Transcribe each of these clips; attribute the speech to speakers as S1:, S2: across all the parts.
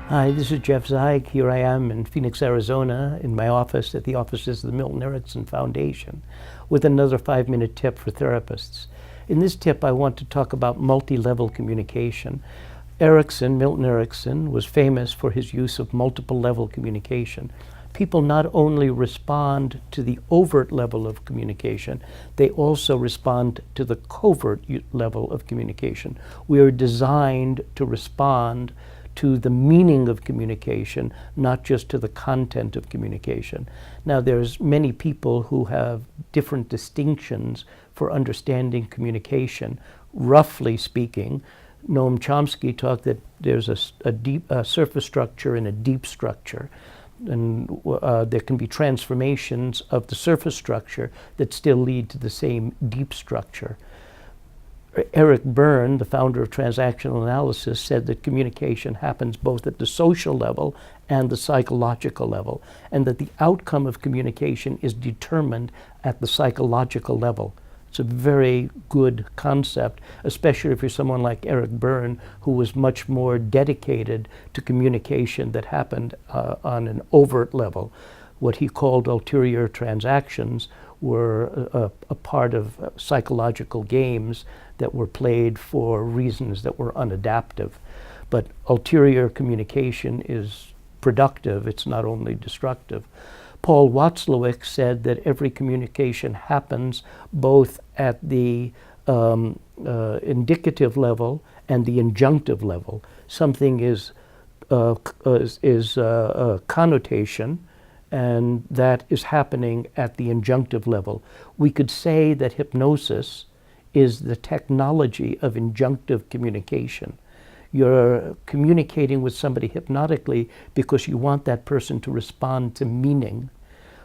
S1: Hi, this is Jeff Zeig. Here I am in Phoenix, Arizona, in my office at the offices of the Milton Erickson Foundation, with another 5-minute tip for therapists. In this tip, I want to talk about multi-level communication. Milton Erickson, was famous for his use of multiple level communication. People not only respond to the overt level of communication, they also respond to the covert level of communication. We are designed to respond to the meaning of communication, not just to the content of communication. Now, there's many people who have different distinctions for understanding communication. Roughly speaking, Noam Chomsky taught that there's a surface structure and a deep structure. And there can be transformations of the surface structure that still lead to the same deep structure. Eric Berne, the founder of transactional analysis, said that communication happens both at the social level and the psychological level, and that the outcome of communication is determined at the psychological level. It's a very good concept, especially if you're someone like Eric Berne, who was much more dedicated to communication that happened on an overt level. What he called ulterior transactions were a part of psychological games that were played for reasons that were unadaptive. But ulterior communication is productive, it's not only destructive. Paul Watzlawick said that every communication happens both at the indicative level and the injunctive level. Something is a connotation, and that is happening at the injunctive level. We could say that hypnosis is the technology of injunctive communication. You're communicating with somebody hypnotically because you want that person to respond to meaning.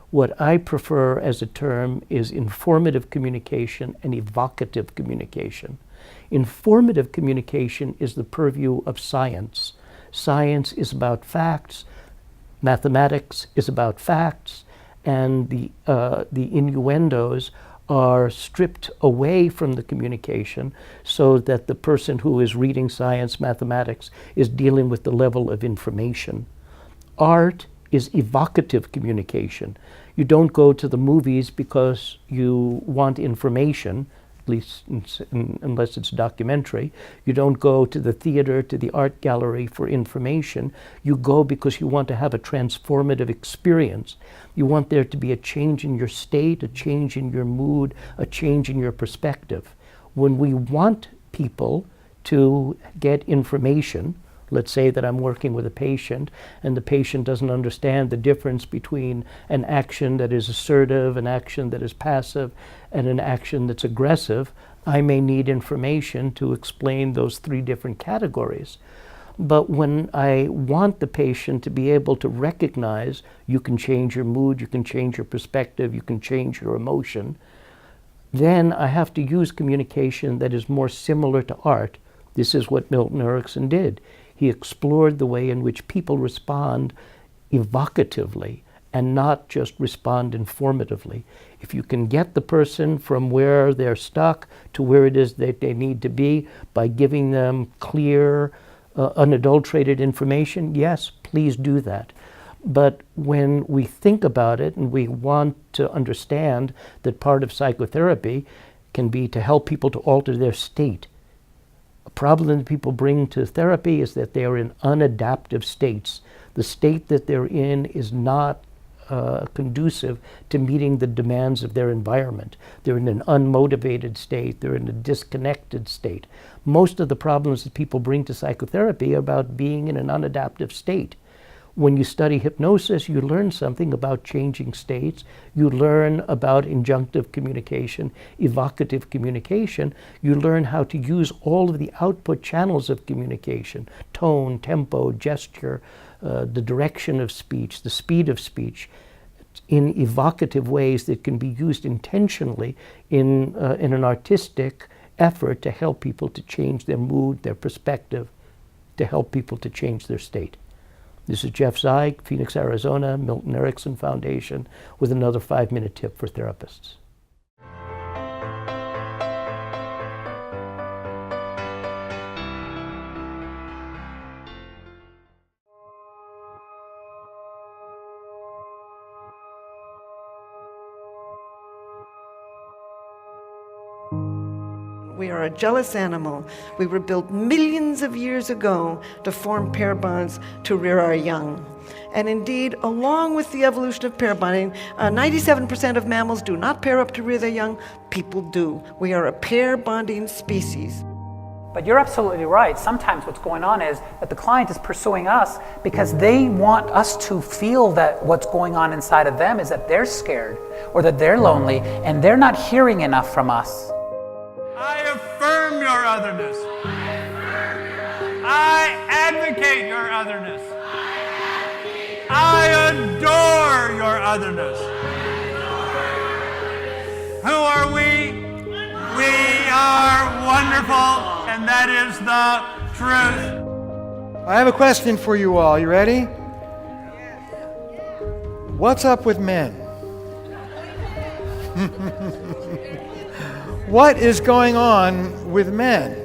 S1: What I prefer as a term is informative communication and evocative communication. Informative communication is the purview of science. Science is about facts. Mathematics is about facts, and the innuendos are stripped away from the communication so that the person who is reading science, mathematics, is dealing with the level of information. Art is evocative communication. You don't go to the movies because you want information, at least unless it's documentary. You don't go to the theater, to the art gallery for information. You go because you want to have a transformative experience. You want there to be a change in your state, a change in your mood, a change in your perspective. When we want people to get information, let's say that I'm working with a patient and the patient doesn't understand the difference between an action that is assertive, an action that is passive, and an action that's aggressive, I may need information to explain those 3 different categories. But when I want the patient to be able to recognize you can change your mood, you can change your perspective, you can change your emotion, then I have to use communication that is more similar to art. This is what Milton Erickson did. He explored the way in which people respond evocatively and not just respond informatively. If you can get the person from where they're stuck to where it is that they need to be by giving them clear, unadulterated information, yes, please do that. But when we think about it and we want to understand that part of psychotherapy can be to help people to alter their state. A problem that people bring to therapy is that they are in unadaptive states. The state that they're in is not conducive to meeting the demands of their environment. They're in an unmotivated state. They're in a disconnected state. Most of the problems that people bring to psychotherapy are about being in an unadaptive state. When you study hypnosis, you learn something about changing states. You learn about injunctive communication, evocative communication. You learn how to use all of the output channels of communication, tone, tempo, gesture, the direction of speech, the speed of speech, in evocative ways that can be used intentionally in an artistic effort to help people to change their mood, their perspective, to help people to change their state. This is Jeff Zeig, Phoenix, Arizona, Milton Erickson Foundation, with another 5-minute tip for therapists.
S2: We are a jealous animal. We were built millions of years ago to form pair bonds to rear our young. And indeed, along with the evolution of pair bonding, 97% of mammals do not pair up to rear their young. People do. We are a pair bonding species.
S3: But you're absolutely right. Sometimes what's going on is that the client is pursuing us because they want us to feel that what's going on inside of them is that they're scared or that they're lonely and they're not hearing enough from us.
S4: I affirm your otherness. I advocate your otherness. I adore your otherness. Who are we? We are wonderful, and that is the truth.
S5: I have a question for you all. You ready? What's up with men? What is going on with men?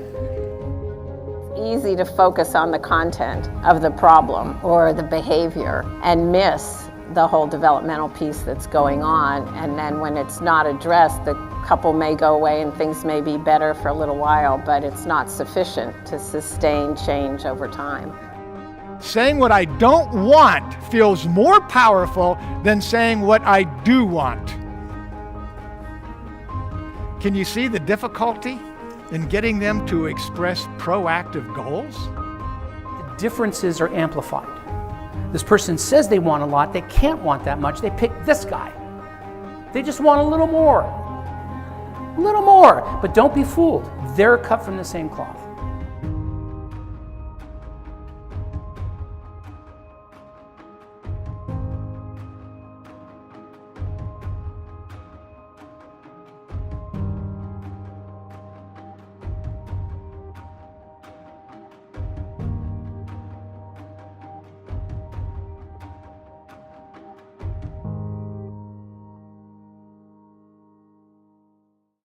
S6: Easy to focus on the content of the problem or the behavior and miss the whole developmental piece that's going on. And then when it's not addressed, the couple may go away and things may be better for a little while, but it's not sufficient to sustain change over time.
S5: Saying what I don't want feels more powerful than saying what I do want. Can you see the difficulty in getting them to express proactive goals?
S1: The differences are amplified. This person says they want a lot, they can't want that much, they pick this guy. They just want a little more. But don't be fooled, they're cut from the same cloth.